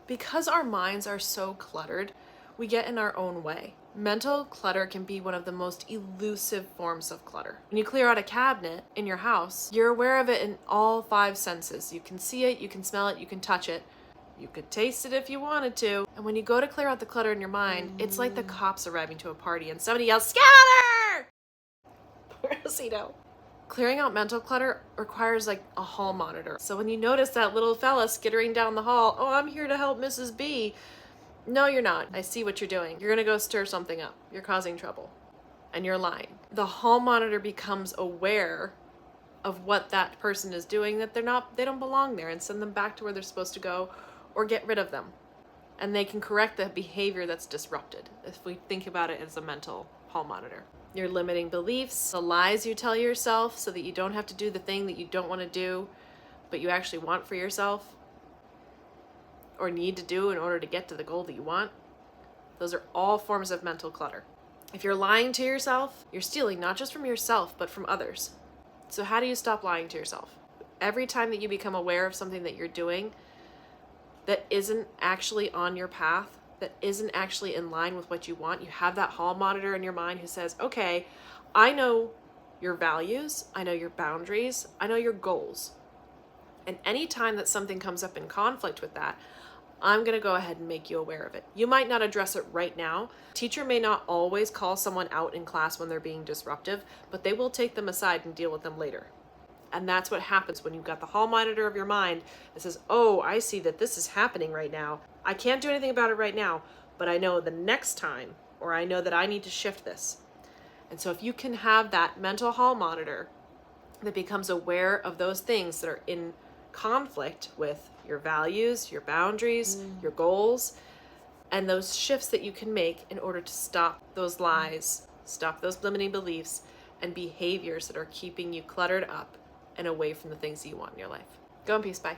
Because our minds are so cluttered, we get in our own way. Mental clutter can be one of the most elusive forms of clutter. When you clear out a cabinet in your house, you're aware of it in all five senses. You can see it, you can smell it, you can touch it. You could taste it if you wanted to. And when you go to clear out the clutter in your mind, it's like the cops arriving to a party and somebody yells, "Scatter!" Where does he know? Clearing out mental clutter requires like a hall monitor. So when you notice that little fella skittering down the hall, "Oh, I'm here to help Mrs. B." No, you're not. I see what you're doing. You're gonna go stir something up. You're causing trouble. And you're lying. The hall monitor becomes aware of what that person is doing, that they don't belong there, and send them back to where they're supposed to go or get rid of them. And they can correct the behavior that's disrupted, if we think about it as a mental hall monitor. Your limiting beliefs, the lies you tell yourself so that you don't have to do the thing that you don't want to do, but you actually want for yourself or need to do in order to get to the goal that you want. Those are all forms of mental clutter. If you're lying to yourself, you're stealing not just from yourself, but from others. So how do you stop lying to yourself? Every time that you become aware of something that you're doing that isn't actually on your path, that isn't actually in line with what you want, you have that hall monitor in your mind who says, okay, I know your values, I know your boundaries, I know your goals. And any time that something comes up in conflict with that, I'm going to go ahead and make you aware of it. You might not address it right now. Teacher may not always call someone out in class when they're being disruptive, but they will take them aside and deal with them later. And that's what happens when you've got the hall monitor of your mind that says, oh, I see that this is happening right now. I can't do anything about it right now, but I know the next time, or I know that I need to shift this. And so if you can have that mental hall monitor that becomes aware of those things that are in conflict with your values, your boundaries, your goals, and those shifts that you can make in order to stop those lies, stop those limiting beliefs and behaviors that are keeping you cluttered up and away from the things that you want in your life. Go in peace. Bye.